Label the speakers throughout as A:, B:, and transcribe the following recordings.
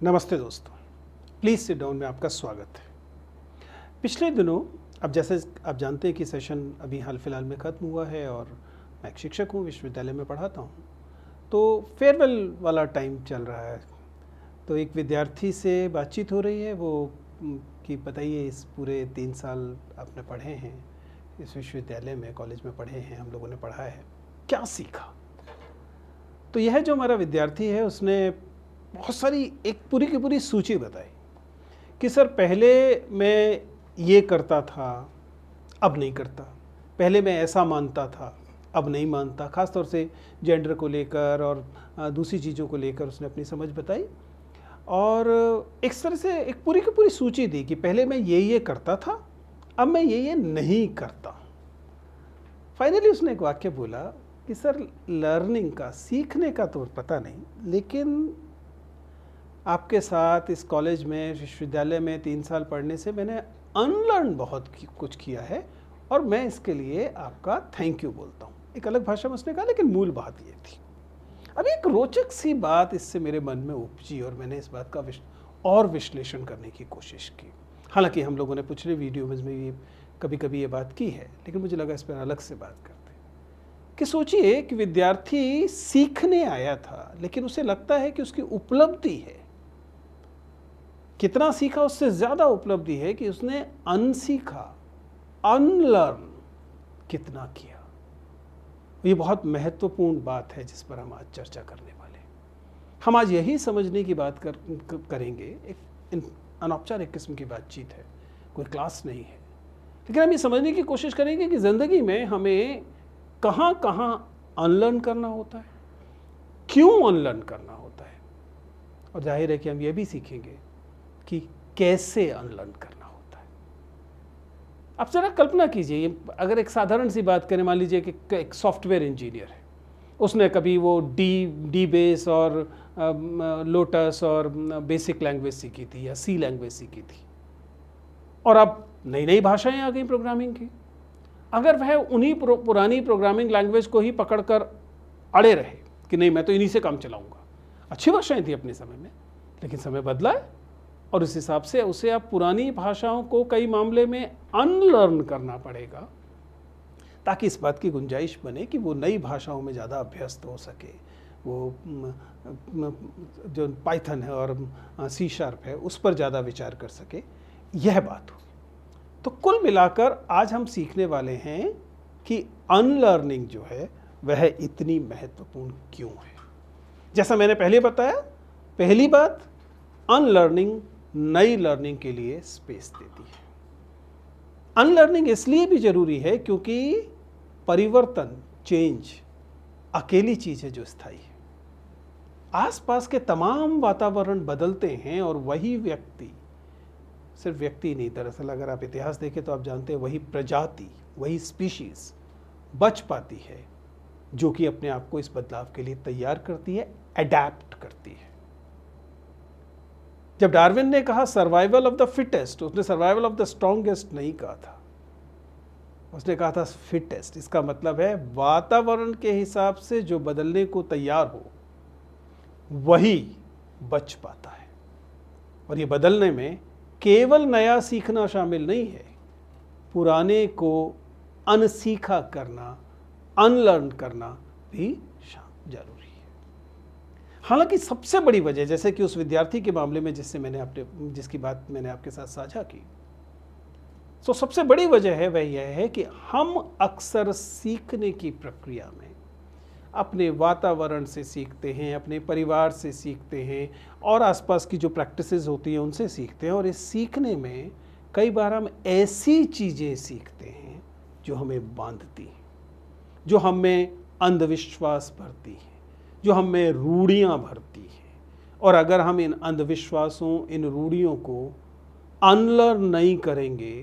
A: नमस्ते दोस्तों, please sit down में आपका स्वागत है। पिछले दिनों अब जैसे आप जानते हैं कि सेशन अभी हाल फिलहाल में ख़त्म हुआ है और मैं एक शिक्षक हूँ, विश्वविद्यालय में पढ़ाता हूँ। तो फेयरवेल वाला टाइम चल रहा है। तो एक विद्यार्थी से बातचीत हो रही है कि बताइए इस पूरे 3 साल आपने पढ़े हैं, इस विश्वविद्यालय में कॉलेज में पढ़े हैं, हम लोगों ने पढ़ा है, क्या सीखा? तो यह जो हमारा विद्यार्थी है उसने बहुत सारी एक पूरी की पूरी सूची बताई कि सर पहले मैं ये करता था, अब नहीं करता। पहले मैं ऐसा मानता था, अब नहीं मानता। ख़ास तौर से जेंडर को लेकर और दूसरी चीज़ों को लेकर उसने अपनी समझ बताई और एक तरह से एक पूरी की पूरी सूची दी कि पहले मैं ये करता था, अब मैं ये नहीं करता। फाइनली उसने एक वाक्य बोला कि सर लर्निंग का, सीखने का तो पता नहीं, लेकिन आपके साथ इस कॉलेज में, विश्वविद्यालय में 3 साल पढ़ने से मैंने अनलर्न बहुत कुछ किया है और मैं इसके लिए आपका थैंक यू बोलता हूँ। एक अलग भाषा में उसने कहा, लेकिन मूल बात ये थी। अब एक रोचक सी बात इससे मेरे मन में उपजी और मैंने इस बात का और विश्लेषण करने की कोशिश की। हालांकि हम लोगों ने पिछले वीडियो में भी कभी कभी ये बात की है, लेकिन मुझे लगा इस पर अलग से बात करते कि सोचिए कि विद्यार्थी सीखने आया था, लेकिन उसे लगता है कि उसकी उपलब्धि है, कितना सीखा उससे ज़्यादा उपलब्धि है कि उसने अनसीखा, अनलर्न कितना किया। ये बहुत महत्वपूर्ण बात है जिस पर हम आज चर्चा करने वाले हैं। हम आज यही समझने की बात करेंगे। एक अनौपचारिक किस्म की बातचीत है, कोई क्लास नहीं है, लेकिन हम ये समझने की कोशिश करेंगे कि ज़िंदगी में हमें कहाँ कहाँ अनलर्न करना होता है, क्यों अनलर्न करना होता है, और जाहिर है कि हम ये भी सीखेंगे कि कैसे अनलर्न करना होता है। आप जरा कल्पना कीजिए, अगर एक साधारण सी बात करें, मान लीजिए कि एक सॉफ्टवेयर इंजीनियर है, उसने कभी वो डी बेस और लोटस और बेसिक लैंग्वेज सीखी थी या सी लैंग्वेज सीखी थी, और अब नई नई भाषाएं आ गई प्रोग्रामिंग की। अगर वह उन्हीं पुरानी प्रोग्रामिंग लैंग्वेज को ही पकड़कर अड़े रहे कि नहीं मैं तो इन्हीं से काम चलाऊंगा, अच्छी भाषाएं थी अपने समय में, लेकिन समय बदला है और उस हिसाब से उसे अब पुरानी भाषाओं को कई मामले में अनलर्न करना पड़ेगा, ताकि इस बात की गुंजाइश बने कि वो नई भाषाओं में ज़्यादा अभ्यस्त हो सके। वो जो पाइथन है और सी शार्प है उस पर ज़्यादा विचार कर सके, यह बात हो। तो कुल मिलाकर आज हम सीखने वाले हैं कि अनलर्निंग जो है वह इतनी महत्वपूर्ण क्यों है। जैसा मैंने पहले बताया, पहली बात, अनलर्निंग नई लर्निंग के लिए स्पेस देती है। अनलर्निंग इसलिए भी जरूरी है क्योंकि परिवर्तन, चेंज अकेली चीज है जो स्थायी है। आसपास के तमाम वातावरण बदलते हैं और वही व्यक्ति, सिर्फ व्यक्ति नहीं, दरअसल अगर आप इतिहास देखें तो आप जानते हैं वही प्रजाति, वही स्पीशीज बच पाती है जो कि अपने आप को इस बदलाव के लिए तैयार करती है, अडैप्ट करती है। जब डार्विन ने कहा सर्वाइवल ऑफ द फिटेस्ट, उसने सर्वाइवल ऑफ द स्ट्रॉन्गेस्ट नहीं कहा था, उसने कहा था फिटेस्ट। इसका मतलब है वातावरण के हिसाब से जो बदलने को तैयार हो वही बच पाता है। और ये बदलने में केवल नया सीखना शामिल नहीं है, पुराने को अनसीखा करना, अनलर्न करना भी जरूरी है। हालांकि सबसे बड़ी वजह, जैसे कि उस विद्यार्थी के मामले में जिसकी बात मैंने आपके साथ साझा की, तो सबसे बड़ी वजह है वह यह है कि हम अक्सर सीखने की प्रक्रिया में अपने वातावरण से सीखते हैं, अपने परिवार से सीखते हैं और आसपास की जो प्रैक्टिसेस होती हैं उनसे सीखते हैं। और इस सीखने में कई बार हम ऐसी चीज़ें सीखते हैं जो हमें बांधती हैं, जो हमें अंधविश्वास भरती हैं, जो हमें रूढ़ियाँ भरती हैं। और अगर हम इन अंधविश्वासों, इन रूढ़ियों को अनलर्न नहीं करेंगे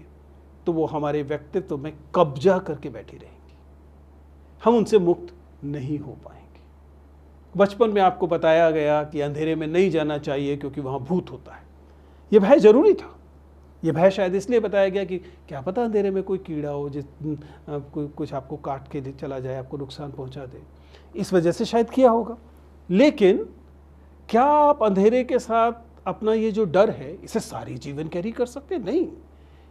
A: तो वो हमारे व्यक्तित्व में कब्जा करके बैठी रहेंगी, हम उनसे मुक्त नहीं हो पाएंगे। बचपन में आपको बताया गया कि अंधेरे में नहीं जाना चाहिए क्योंकि वहाँ भूत होता है। ये भय जरूरी था। ये भय शायद इसलिए बताया गया कि क्या पता अंधेरे में कोई कीड़ा हो कुछ आपको काट के चला जाए, आपको नुकसान पहुँचा दे, इस वजह से शायद किया होगा। लेकिन क्या आप अंधेरे के साथ अपना ये जो डर है इसे सारी जीवन कैरी कर सकते हैं? नहीं,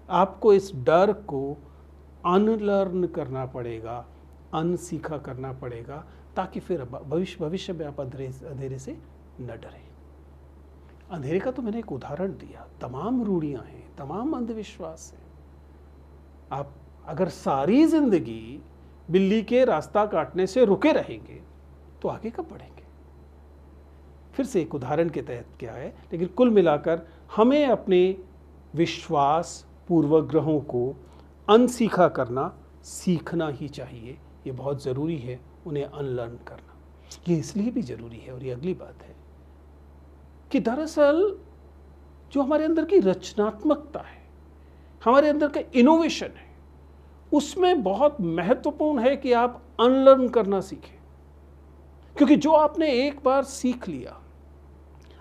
A: आपको इस डर को अनलर्न करना पड़ेगा, अनसीखा करना पड़ेगा, ताकि फिर भविष्य में आप अंधेरे से न डरें। अंधेरे का तो मैंने एक उदाहरण दिया, तमाम रूढ़ियां हैं, तमाम अंधविश्वास हैं। आप अगर सारी जिंदगी बिल्ली के रास्ता काटने से रुके रहेंगे तो आगे कब बढ़ेंगे? फिर से एक उदाहरण के तहत क्या है, लेकिन कुल मिलाकर हमें अपने विश्वास पूर्वग्रहों को अनसीखा करना सीखना ही चाहिए। ये बहुत ज़रूरी है उन्हें अनलर्न करना। ये इसलिए भी ज़रूरी है, और ये अगली बात है कि दरअसल जो हमारे अंदर की रचनात्मकता है, हमारे अंदर का इनोवेशन है, उसमें बहुत महत्वपूर्ण है कि आप अनलर्न करना सीखें। क्योंकि जो आपने एक बार सीख लिया,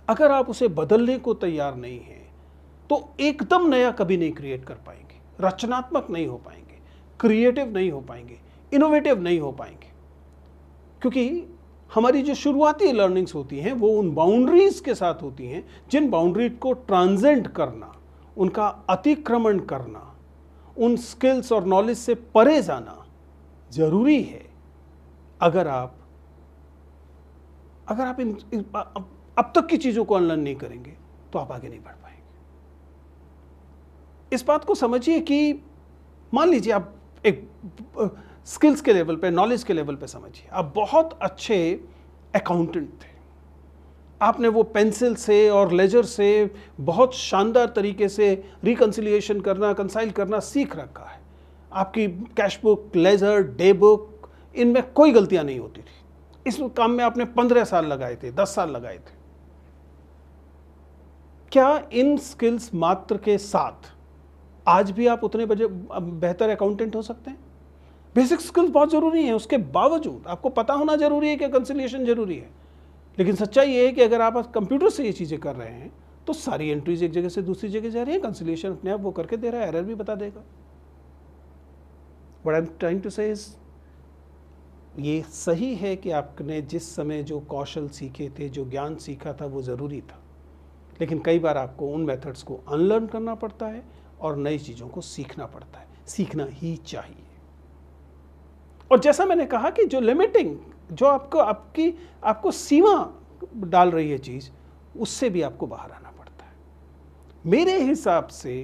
A: अगर आप उसे बदलने को तैयार नहीं हैं तो एकदम नया कभी नहीं क्रिएट कर पाएंगे, रचनात्मक नहीं हो पाएंगे, क्रिएटिव नहीं हो पाएंगे, इनोवेटिव नहीं हो पाएंगे। क्योंकि हमारी जो शुरुआती लर्निंग्स होती हैं वो उन बाउंड्रीज के साथ होती हैं जिन बाउंड्रीज को ट्रांसेंड करना, उनका अतिक्रमण करना, उन स्किल्स और नॉलेज से परे जाना जरूरी है। अगर आप अब तक की चीजों को अनलर्न नहीं करेंगे तो आप आगे नहीं बढ़ पाएंगे। इस बात को समझिए कि मान लीजिए आप एक स्किल्स के लेवल पे, नॉलेज के लेवल पे समझिए, आप बहुत अच्छे अकाउंटेंट थे, आपने वो पेंसिल से और लेजर से बहुत शानदार तरीके से रिकंसिलिएशन करना, कंसाइल करना सीख रखा है। आपकी cash book, ledger, day book, इनमें कोई गलतियां नहीं होती थी। इस काम में आपने 15 साल लगाए थे, 10 साल लगाए थे। क्या इन स्किल्स मात्र के साथ आज भी आप उतने बेहतर अकाउंटेंट हो सकते हैं? बेसिक स्किल्स बहुत जरूरी है, उसके बावजूद आपको पता होना जरूरी है कि कंसिलिएशन जरूरी है। लेकिन सच्चाई ये है कि अगर आप कंप्यूटर से ये चीजें कर रहे हैं तो सारी एंट्रीज एक जगह से दूसरी जगह जा रही है, कंसिलिएशन अपने आप वो करके दे रहा है, एरर भी बता देगा। What I am trying to say is, ये सही है कि आपने जिस समय जो कौशल सीखे थे, जो ज्ञान सीखा था, वो ज़रूरी था, लेकिन कई बार आपको उन मेथड्स को अनलर्न करना पड़ता है और नई चीज़ों को सीखना पड़ता है। सीखना ही चाहिए। और जैसा मैंने कहा कि जो लिमिटिंग, जो आपको सीमा डाल रही है चीज़, उससे भी आपको बाहर आना पड़ता है। मेरे हिसाब से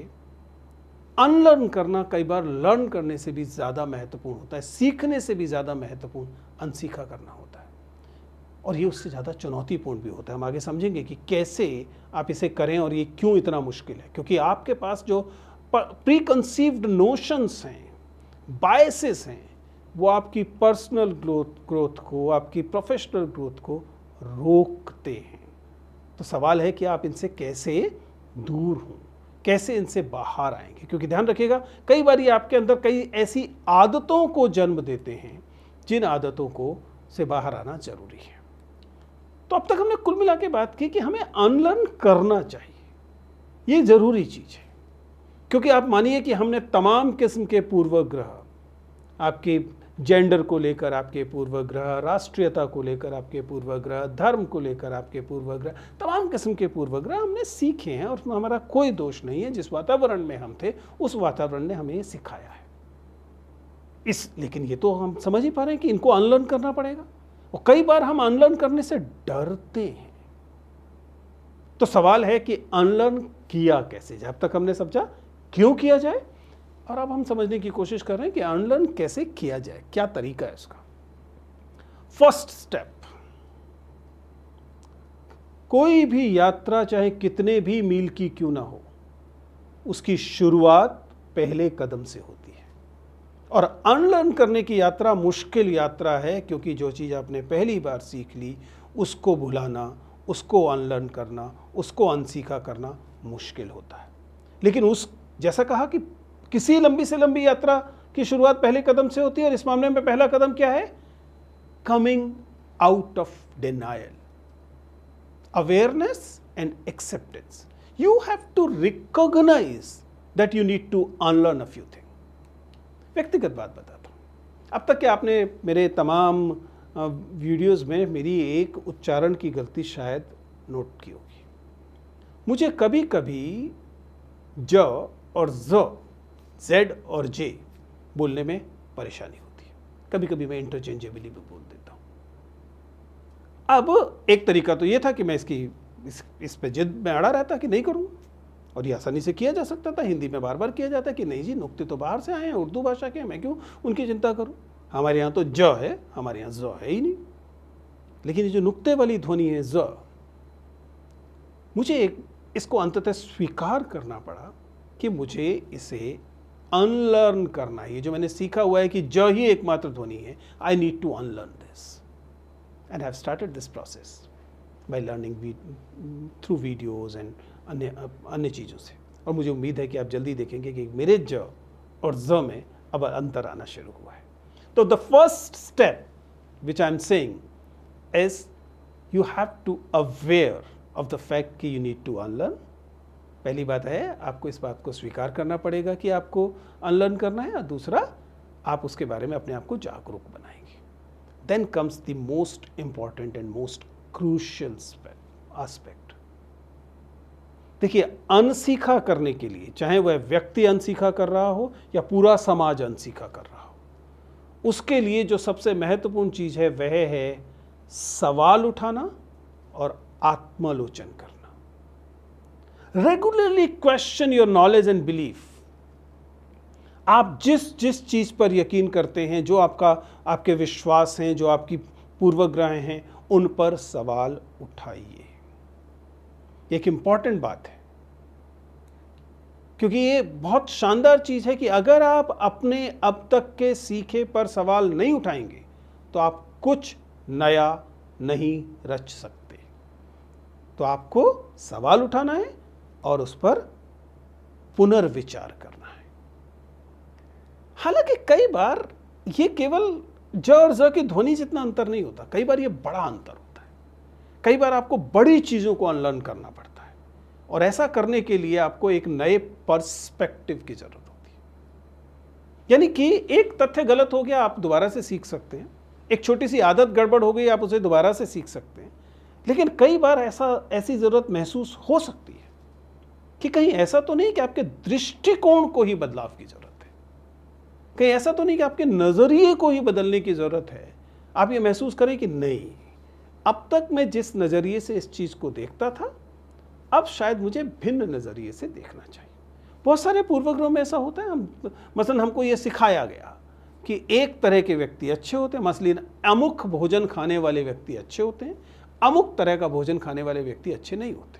A: अनलर्न करना कई बार लर्न करने से भी ज़्यादा महत्वपूर्ण होता है, सीखने से भी ज़्यादा महत्वपूर्ण अनसीखा करना होता है, और ये उससे ज़्यादा चुनौतीपूर्ण भी होता है। हम आगे समझेंगे कि कैसे आप इसे करें और ये क्यों इतना मुश्किल है। क्योंकि आपके पास जो प्री कंसीव्ड नोशंस हैं, बायसेस हैं, वो आपकी पर्सनल ग्रोथ को, आपकी प्रोफेशनल ग्रोथ को रोकते हैं। तो सवाल है कि आप इनसे कैसे दूर हों, कैसे इनसे बाहर आएंगे। क्योंकि ध्यान रखिएगा, कई बार ये आपके अंदर कई ऐसी आदतों को जन्म देते हैं जिन आदतों को से बाहर आना जरूरी है। तो अब तक हमने कुल मिला के बात की कि हमें अनलर्न करना चाहिए, ये जरूरी चीज है। क्योंकि आप मानिए कि हमने तमाम किस्म के पूर्वग्रह, आपके जेंडर को लेकर आपके पूर्वग्रह, राष्ट्रीयता को लेकर आपके पूर्वग्रह, धर्म को लेकर आपके पूर्वग्रह, तमाम किस्म के पूर्वग्रह हमने सीखे हैं, और उसमें हमारा कोई दोष नहीं है। जिस वातावरण में हम थे उस वातावरण ने हमें ये सिखाया है। लेकिन ये तो हम समझ ही पा रहे हैं कि इनको अनलर्न करना पड़ेगा, और कई बार हम अनलर्न करने से डरते हैं। तो सवाल है कि अनलर्न किया कैसे जाए। अब तक हमने समझा क्यों किया जाए, और अब हम समझने की कोशिश कर रहे हैं कि अनलर्न कैसे किया जाए, क्या तरीका है उसका। फर्स्ट स्टेप, कोई भी यात्रा चाहे कितने भी मील की क्यों ना हो, उसकी शुरुआत पहले कदम से होती है। और अनलर्न करने की यात्रा मुश्किल यात्रा है, क्योंकि जो चीज़ आपने पहली बार सीख ली उसको भुलाना, उसको अनलर्न करना, उसको अनसीखा करना मुश्किल होता है। लेकिन जैसा कहा कि किसी लंबी से लंबी यात्रा की शुरुआत पहले कदम से होती है, और इस मामले में पहला कदम क्या है? Coming out of denial, awareness and acceptance. You have to recognise that you need to unlearn a few thing. व्यक्तिगत बात बताता हूं। अब तक के आपने मेरे तमाम वीडियोस में मेरी एक उच्चारण की गलती शायद नोट की होगी। मुझे कभी कभी ज और जेड और जे बोलने में परेशानी होती है। कभी कभी मैं इंटरचेंजेबली भी बोल देता हूँ। अब एक तरीका तो ये था कि मैं इस पे जिद में अड़ा रहता कि नहीं करूँ, और ये आसानी से किया जा सकता था। हिंदी में बार बार किया जाता है कि नहीं जी, नुक्ते तो बाहर से आए हैं, उर्दू भाषा के हैं, मैं क्यों उनकी चिंता करूँ, हमारे यहाँ तो ज है, हमारे यहाँ ज है ही नहीं। लेकिन ये जो नुक्ते वाली ध्वनि है ज, मुझे इसको अंततः स्वीकार करना पड़ा कि मुझे इसे अनलर्न करना है। ये जो मैंने सीखा हुआ है कि ज ही एकमात्र ध्वनि है, I need to unlearn this, and I have started this process by learning through videos and अन्य चीज़ों से। और मुझे उम्मीद है कि आप जल्दी देखेंगे कि मेरे ज और ज में अब अंतर आना शुरू हुआ है। तो the first step which I am saying is you have to aware of the fact कि यू नीड टू अनलर्न। पहली बात है, आपको इस बात को स्वीकार करना पड़ेगा कि आपको अनलर्न करना है, और दूसरा, आप उसके बारे में अपने आप को जागरूक बनाएंगे। Then comes the most important and most crucial aspect. देखिए, अनसीखा करने के लिए, चाहे वह व्यक्ति अनसीखा कर रहा हो या पूरा समाज अनसीखा कर रहा हो, उसके लिए जो सबसे महत्वपूर्ण चीज़ है वह है सवाल उठाना और आत्मालोचन करना। Regularly question your knowledge and belief. आप जिस चीज पर यकीन करते हैं, जो आपके विश्वास हैं, जो आपकी पूर्वग्रह हैं, उन पर सवाल उठाइए। एक इंपॉर्टेंट बात है, क्योंकि ये बहुत शानदार चीज है कि अगर आप अपने अब तक के सीखे पर सवाल नहीं उठाएंगे तो आप कुछ नया नहीं रच सकते। तो आपको सवाल उठाना है और उस पर पुनर्विचार करना है। हालांकि कई बार ये केवल ज और ज की ध्वनि जितना अंतर नहीं होता, कई बार ये बड़ा अंतर होता है। कई बार आपको बड़ी चीज़ों को अनलर्न करना पड़ता है, और ऐसा करने के लिए आपको एक नए पर्सपेक्टिव की जरूरत होती है। यानी कि एक तथ्य गलत हो गया, आप दोबारा से सीख सकते हैं। एक छोटी सी आदत गड़बड़ हो गई, आप उसे दोबारा से सीख सकते हैं। लेकिन कई बार ऐसी ज़रूरत महसूस हो सकती है कि कहीं ऐसा तो नहीं कि आपके दृष्टिकोण को ही बदलाव की ज़रूरत है, कहीं ऐसा तो नहीं कि आपके नज़रिए को ही बदलने की ज़रूरत है। आप ये महसूस करें कि नहीं, अब तक मैं जिस नज़रिए से इस चीज़ को देखता था, अब शायद मुझे भिन्न नज़रिए से देखना चाहिए। बहुत सारे पूर्वग्रहों में ऐसा होता है। मसलन हमको ये सिखाया गया कि एक तरह के व्यक्ति अच्छे होते हैं, मसलन अमुक भोजन खाने वाले व्यक्ति अच्छे होते हैं, अमुक तरह का भोजन खाने वाले व्यक्ति अच्छे नहीं होते।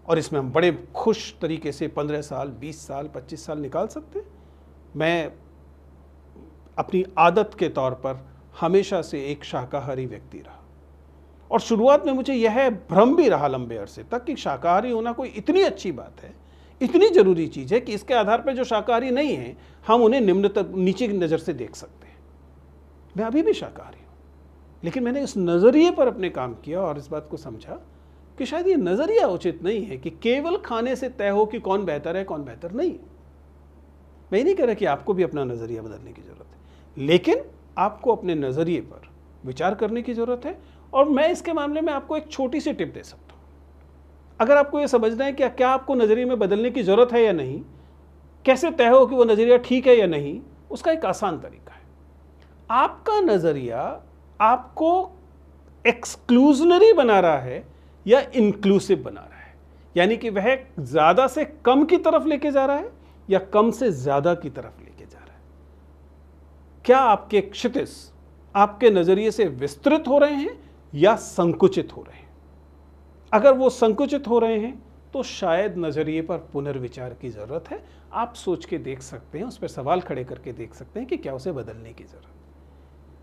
A: और इसमें हम बड़े खुश तरीके से 15 साल, 20 साल, 25 साल निकाल सकते हैं। मैं अपनी आदत के तौर पर हमेशा से एक शाकाहारी व्यक्ति रहा, और शुरुआत में मुझे यह भ्रम भी रहा लंबे अरसे तक कि शाकाहारी होना कोई इतनी अच्छी बात है, इतनी ज़रूरी चीज़ है कि इसके आधार पर जो शाकाहारी नहीं हैं हम उन्हें नीचे की नज़र से देख सकते हैं। मैं अभी भी शाकाहारी हूँ, लेकिन मैंने इस नज़रिए पर अपने काम किया और इस बात को समझा कि शायद ये नज़रिया उचित नहीं है कि केवल खाने से तय हो कि कौन बेहतर है, कौन बेहतर नहीं है। मैं ये नहीं कह रहा कि आपको भी अपना नज़रिया बदलने की ज़रूरत है, लेकिन आपको अपने नज़रिए पर विचार करने की ज़रूरत है। और मैं इसके मामले में आपको एक छोटी सी टिप दे सकता हूँ। अगर आपको ये समझना है कि क्या आपको नज़रिए में बदलने की ज़रूरत है या नहीं, कैसे तय हो कि वो नज़रिया ठीक है या नहीं, उसका एक आसान तरीका है। आपका नज़रिया आपको एक्सक्लूजनरी बना रहा है या इंक्लूसिव बना रहा है, यानी कि वह ज़्यादा से कम की तरफ लेके जा रहा है या कम से ज़्यादा की तरफ लेके जा रहा है। क्या आपके क्षितिज आपके नज़रिए से विस्तृत हो रहे हैं या संकुचित हो रहे हैं? अगर वो संकुचित हो रहे हैं तो शायद नज़रिए पर पुनर्विचार की ज़रूरत है। आप सोच के देख सकते हैं, उस पर सवाल खड़े करके देख सकते हैं कि क्या उसे बदलने की ज़रूरत है।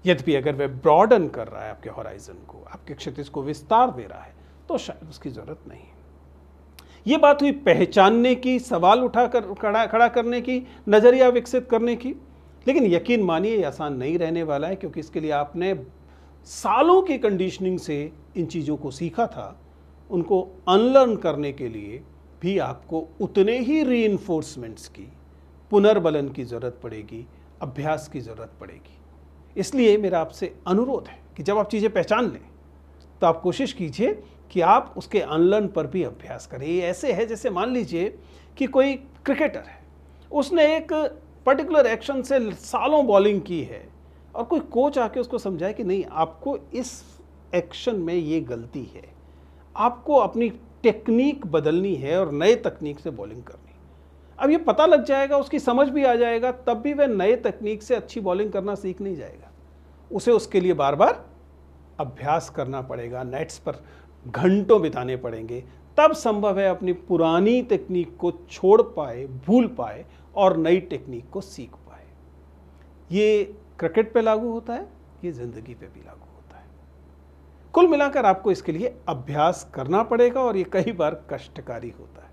A: यद्यपि अगर वह ब्रॉडन कर रहा है आपके हॉराइजन को, आपके क्षितिज को विस्तार दे रहा है, तो शायद उसकी ज़रूरत नहीं है। ये बात हुई पहचानने की, सवाल उठाकर खड़ा करने की, नज़रिया विकसित करने की। लेकिन यकीन मानिए ये आसान नहीं रहने वाला है, क्योंकि इसके लिए आपने सालों की कंडीशनिंग से इन चीज़ों को सीखा था। उनको अनलर्न करने के लिए भी आपको उतने ही रीइंफोर्समेंट्स की, पुनर्बलन की ज़रूरत पड़ेगी, अभ्यास की ज़रूरत पड़ेगी। इसलिए मेरा आपसे अनुरोध है कि जब आप चीज़ें पहचान लें तो आप कोशिश कीजिए कि आप उसके अनलर्न पर भी अभ्यास करें। ये ऐसे है जैसे मान लीजिए कि कोई क्रिकेटर है, उसने एक पर्टिकुलर एक्शन से सालों बॉलिंग की है और कोई कोच आके उसको समझाए कि नहीं, आपको इस एक्शन में ये गलती है, आपको अपनी टेक्निक बदलनी है और नए तकनीक से बॉलिंग करनी। अब ये पता लग जाएगा, उसकी समझ भी आ जाएगा, तब भी वह नए तकनीक से अच्छी बॉलिंग करना सीख नहीं जाएगा। उसे उसके लिए बार बार अभ्यास करना पड़ेगा, नेट्स पर घंटों बिताने पड़ेंगे, तब संभव है अपनी पुरानी टेक्निक को छोड़ पाए, भूल पाए और नई टेक्निक को सीख पाए। ये क्रिकेट पे लागू होता है, ये जिंदगी पे भी लागू होता है। कुल मिलाकर आपको इसके लिए अभ्यास करना पड़ेगा और ये कई बार कष्टकारी होता है,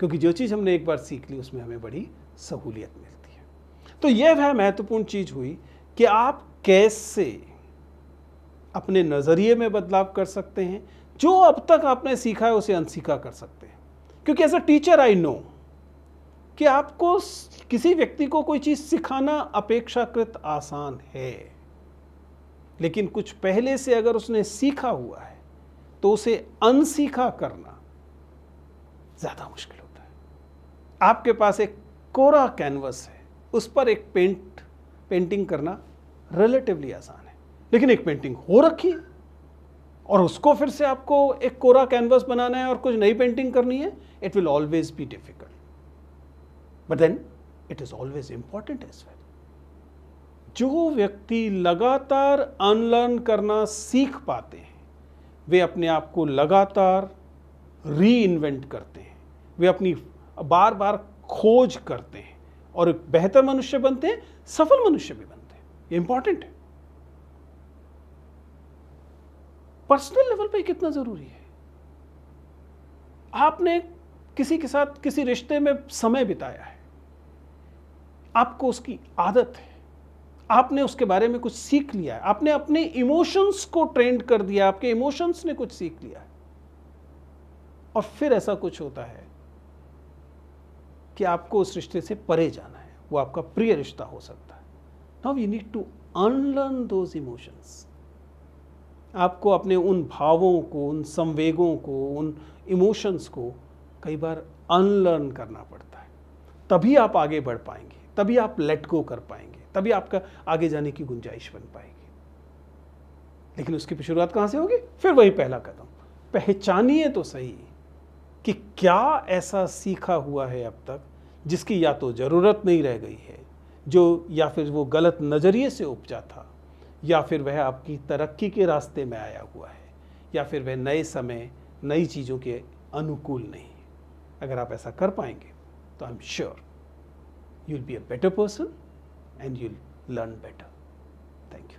A: क्योंकि जो चीज़ हमने एक बार सीख ली उसमें हमें बड़ी सहूलियत मिलती है। तो यह वह महत्वपूर्ण चीज़ हुई कि आप कैसे अपने नज़रिए में बदलाव कर सकते हैं, जो अब तक आपने सीखा है उसे अनसीखा कर सकते हैं। क्योंकि as a teacher I know कि आपको किसी व्यक्ति को कोई चीज़ सिखाना अपेक्षाकृत आसान है, लेकिन कुछ पहले से अगर उसने सीखा हुआ है तो उसे अनसीखा करना ज़्यादा मुश्किल होता है। आपके पास एक कोरा कैनवस है, उस पर एक पेंटिंग करना रिलेटिवली आसान है, लेकिन एक पेंटिंग हो रखी है और उसको फिर से आपको एक कोरा कैनवस बनाना है और कुछ नई पेंटिंग करनी है, it will always be difficult, but then it is always important as well. जो व्यक्ति लगातार अनलर्न करना सीख पाते हैं, वे अपने आप को लगातार री इन्वेंट करते हैं, वे अपनी बार बार खोज करते हैं और एक बेहतर मनुष्य बनते हैं, सफल मनुष्य भी बनते हैं। ये इंपॉर्टेंट है। पर्सनल लेवल पे कितना जरूरी है। आपने किसी के साथ किसी रिश्ते में समय बिताया है, आपको उसकी आदत है, आपने उसके बारे में कुछ सीख लिया है, आपने अपने इमोशंस को ट्रेंड कर दिया, आपके इमोशंस ने कुछ सीख लिया है, और फिर ऐसा कुछ होता है कि आपको उस रिश्ते से परे जाना है, वो आपका प्रिय रिश्ता हो सकता है। Now you need to unlearn those emotions. आपको अपने उन भावों को, उन संवेगों को, उन इमोशंस को कई बार अनलर्न करना पड़ता है, तभी आप आगे बढ़ पाएंगे, तभी आप लेट गो कर पाएंगे, तभी आपका आगे जाने की गुंजाइश बन पाएगी। लेकिन उसकी शुरुआत कहाँ से होगी? फिर वही पहला कदम, पहचानिए तो सही कि क्या ऐसा सीखा हुआ है अब तक जिसकी या तो ज़रूरत नहीं रह गई है, जो या फिर वो गलत नज़रिए से उपजा था, या फिर वह आपकी तरक्की के रास्ते में आया हुआ है, या फिर वह नए समय नई चीज़ों के अनुकूल नहीं है। अगर आप ऐसा कर पाएंगे तो I am sure you will be a better person and you will learn better. Thank you.